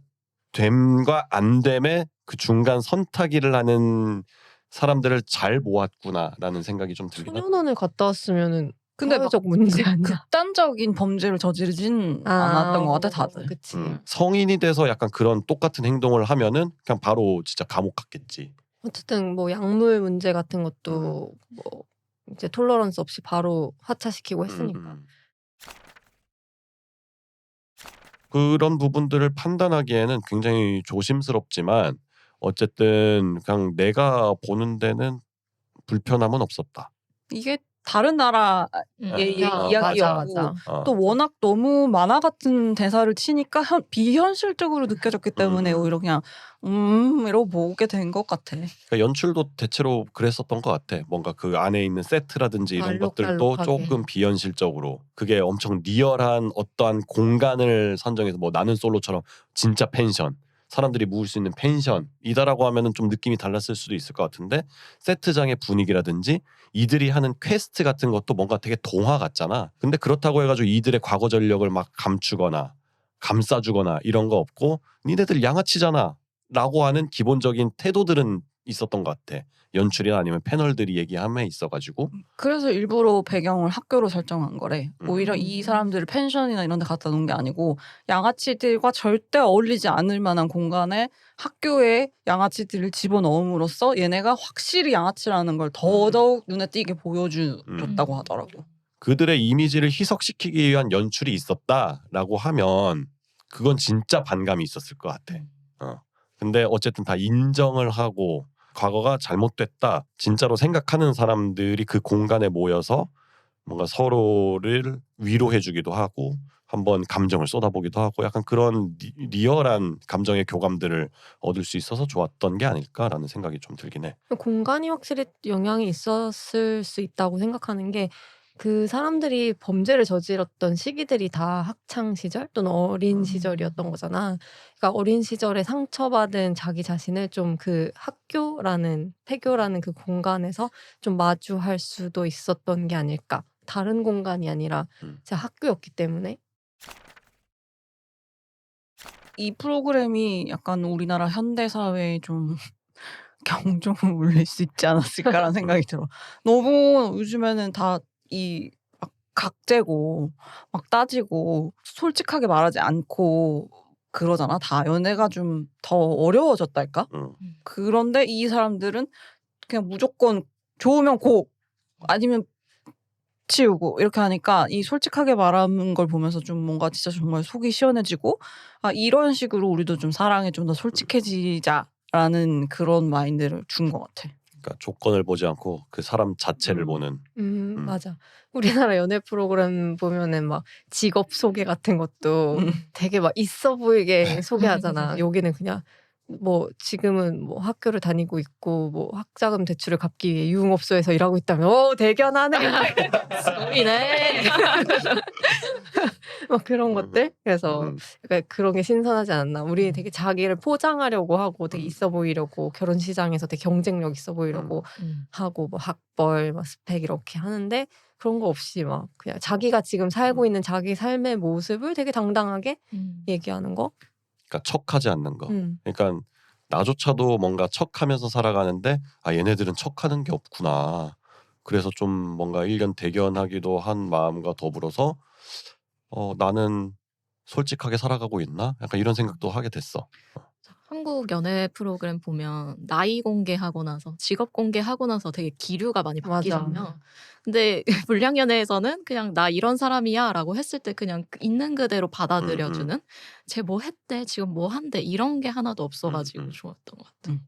됨과 안 됨의 그 중간 선타기를 하는 사람들을 잘 모았구나라는 생각이 좀 들긴 하다. 소년원을 갔다 왔으면은 근데 막 사회적 문제 아니야? 극단적인 범죄를 저지르진 않았던 것 같아 다들. 그치. 성인이 돼서 약간 그런 똑같은 행동을 하면은 그냥 바로 진짜 감옥 갔겠지. 어쨌든 뭐 약물 문제 같은 것도 뭐 이제 톨러런스 없이 바로 하차시키고 했으니까. 그런 부분들을 판단하기에는 굉장히 조심스럽지만 어쨌든 그냥 내가 보는 데는 불편함은 없었다. 이게 다른 나라의 이야기였고 맞아. 또 워낙 너무 만화 같은 대사를 치니까 비현실적으로 느껴졌기 때문에 오히려 그냥 이러고 보게 된 것 같아. 그러니까 연출도 대체로 그랬었던 것 같아. 뭔가 그 안에 있는 세트라든지 이런 것들도 알록달록하게. 조금 비현실적으로 그게 엄청 리얼한 어떠한 공간을 선정해서 뭐 나는 솔로처럼 진짜 펜션 사람들이 묵을 수 있는 펜션이다라고 하면은 좀 느낌이 달랐을 수도 있을 것 같은데 세트장의 분위기라든지 이들이 하는 퀘스트 같은 것도 뭔가 되게 동화 같잖아. 근데 그렇다고 해가지고 이들의 과거 전력을 막 감추거나 감싸주거나 이런 거 없고 니네들 양아치잖아 라고 하는 기본적인 태도들은 있었던 것 같아. 연출이나 아니면 패널들이 얘기함에 있어가지고. 그래서 일부러 배경을 학교로 설정한 거래. 오히려 이 사람들을 펜션이나 이런 데 갖다 놓은 게 아니고 양아치들과 절대 어울리지 않을 만한 공간에 학교에 양아치들을 집어넣음으로써 얘네가 확실히 양아치라는 걸 더더욱 눈에 띄게 보여줬다고 하더라고. 그들의 이미지를 희석시키기 위한 연출이 있었다라고 하면 그건 진짜 반감이 있었을 것 같아. 근데 어쨌든 다 인정을 하고 과거가 잘못됐다 진짜로 생각하는 사람들이 그 공간에 모여서 뭔가 서로를 위로해주기도 하고 한번 감정을 쏟아보기도 하고 약간 그런 리얼한 감정의 교감들을 얻을 수 있어서 좋았던 게 아닐까라는 생각이 좀 들긴 해. 공간이 확실히 영향이 있었을 수 있다고 생각하는 게 그 사람들이 범죄를 저질렀던 시기들이 다 학창 시절 또는 어린 시절이었던 거잖아. 그러니까 어린 시절에 상처받은 자기 자신을 좀 그 학교라는 폐교라는 그 공간에서 좀 마주할 수도 있었던 게 아닐까. 다른 공간이 아니라 진짜 학교였기 때문에. 이 프로그램이 약간 우리나라 현대 사회에 좀 경종을 울릴 수 있지 않았을까라는 생각이 들어. 너무 요즘에는 다 이 막 각재고 막 따지고 솔직하게 말하지 않고 그러잖아. 다 연애가 좀 더 어려워졌달까? 그런데 이 사람들은 그냥 무조건 좋으면 고 아니면 치우고 이렇게 하니까 이 솔직하게 말하는 걸 보면서 좀 뭔가 진짜 정말 속이 시원해지고 아 이런 식으로 우리도 좀 사랑에 좀 더 솔직해지자라는 그런 마인드를 준 것 같아. 그러니까 조건을 보지 않고 그 사람 자체를 보는. 맞아. 우리나라 연애 프로그램 보면은 막 직업 소개 같은 것도 되게 막 있어 보이게 소개하잖아. 여기는 그냥 뭐 지금은 뭐 학교를 다니고 있고 뭐 학자금 대출을 갚기 위해 유흥업소에서 일하고 있다면 대견하네. 소리네. 막 그런 것들. 그래서 그러니까 그런 게 신선하지 않나. 우리 되게 자기를 포장하려고 하고 되게 있어 보이려고 결혼 시장에서 되게 경쟁력 있어 보이려고 하고 뭐 학벌, 뭐 스펙 이렇게 하는데 그런 거 없이 막 그냥 자기가 지금 살고 있는 자기 삶의 모습을 되게 당당하게 얘기하는 거. 그러니까 척하지 않는 거. 그러니까 나조차도 뭔가 척하면서 살아가는데 아 얘네들은 척하는 게 없구나. 그래서 좀 뭔가 일견 대견하기도 한 마음과 더불어서 나는 솔직하게 살아가고 있나? 약간 이런 생각도 하게 됐어. 한국 연애 프로그램 보면 나이 공개하고 나서 직업 공개하고 나서 되게 기류가 많이 바뀌잖아요. 근데 불량 연애에서는 그냥 나 이런 사람이야라고 했을 때 그냥 있는 그대로 받아들여주는 쟤 뭐 했대 지금 뭐 한대 이런 게 하나도 없어가지고 좋았던 것 같아.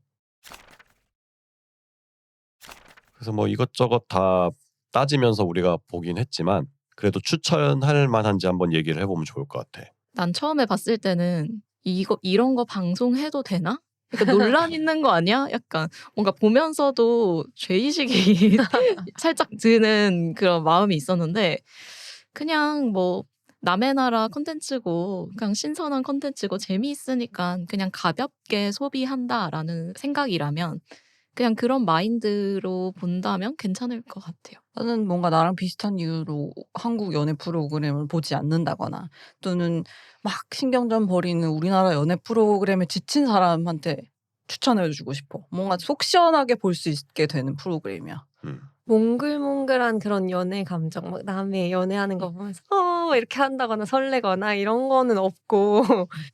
그래서 뭐 이것저것 다 따지면서 우리가 보긴 했지만 그래도 추천할 만한지 한번 얘기를 해보면 좋을 것 같아. 난 처음에 봤을 때는 이런 거 방송해도 되나? 그러니까 논란 있는 거 아니야? 약간 뭔가 보면서도 죄의식이 살짝 드는 그런 마음이 있었는데 그냥 뭐 남의 나라 콘텐츠고 그냥 신선한 콘텐츠고 재미있으니까 그냥 가볍게 소비한다라는 생각이라면 그냥 그런 마인드로 본다면 괜찮을 것 같아요. 나는 뭔가 나랑 비슷한 이유로 한국 연애 프로그램을 보지 않는다거나 또는 막 신경전 벌이는 우리나라 연애 프로그램에 지친 사람한테 추천해주고 싶어. 뭔가 속 시원하게 볼 수 있게 되는 프로그램이야. 몽글몽글한 그런 연애 감정, 막 남의 연애하는 거 보면서 이렇게 한다거나 설레거나 이런 거는 없고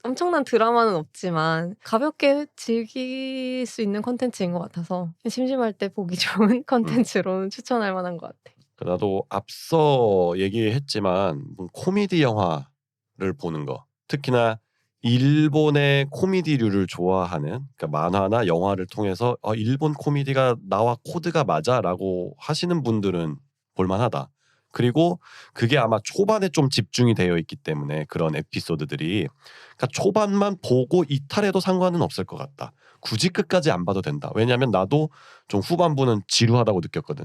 엄청난 드라마는 없지만 가볍게 즐길 수 있는 컨텐츠인 것 같아서 심심할 때 보기 좋은 컨텐츠로 추천할 만한 것 같아. 나도 앞서 얘기했지만 코미디 영화를 보는 거, 특히나 일본의 코미디류를 좋아하는, 그러니까 만화나 영화를 통해서 일본 코미디가 나와 코드가 맞아라고 하시는 분들은 볼만하다. 그리고 그게 아마 초반에 좀 집중이 되어 있기 때문에 그런 에피소드들이, 그러니까 초반만 보고 이탈해도 상관은 없을 것 같다. 굳이 끝까지 안 봐도 된다. 왜냐하면 나도 좀 후반부는 지루하다고 느꼈거든.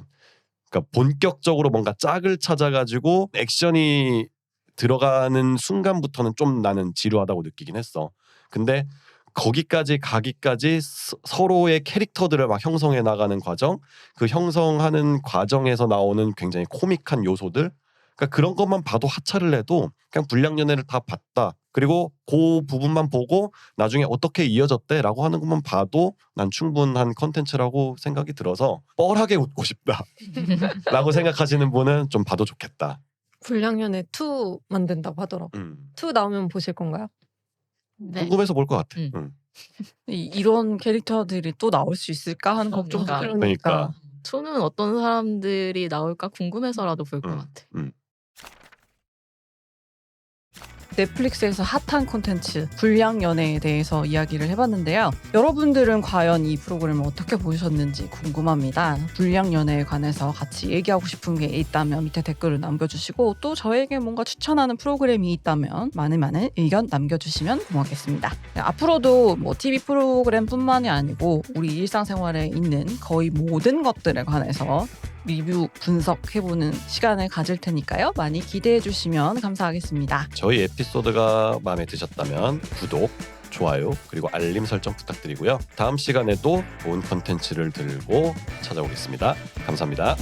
그러니까 본격적으로 뭔가 짝을 찾아가지고 액션이 들어가는 순간부터는 좀 나는 지루하다고 느끼긴 했어. 근데 거기까지 가기까지 서로의 캐릭터들을 막 형성해 나가는 과정, 그 형성하는 과정에서 나오는 굉장히 코믹한 요소들, 그러니까 그런 것만 봐도 하차를 해도 그냥 불량연애를 다 봤다. 그리고 그 부분만 보고 나중에 어떻게 이어졌대라고 하는 것만 봐도 난 충분한 컨텐츠라고 생각이 들어서 뻘하게 웃고 싶다라고 생각하시는 분은 좀 봐도 좋겠다. 불량연애 2 만든다고 하더라고. 2 나오면 보실 건가요? 네. 궁금해서 볼 것 같아. 이런 캐릭터들이 또 나올 수 있을까 하는 걱정도 그러니까. 그러니까. 투는 어떤 사람들이 나올까 궁금해서라도 볼 것 같아. 넷플릭스에서 핫한 콘텐츠 불량 연애에 대해서 이야기를 해봤는데요. 여러분들은 과연 이 프로그램을 어떻게 보셨는지 궁금합니다. 불량 연애에 관해서 같이 얘기하고 싶은 게 있다면 밑에 댓글을 남겨주시고 또 저에게 뭔가 추천하는 프로그램이 있다면 많은 의견 남겨주시면 고맙겠습니다. 네, 앞으로도 뭐 TV 프로그램뿐만이 아니고 우리 일상생활에 있는 거의 모든 것들에 관해서 리뷰 분석해보는 시간을 가질 테니까요. 많이 기대해 주시면 감사하겠습니다. 저희 에피소드가 마음에 드셨다면 구독, 좋아요, 그리고 알림 설정 부탁드리고요. 다음 시간에도 좋은 컨텐츠를 들고 찾아오겠습니다. 감사합니다.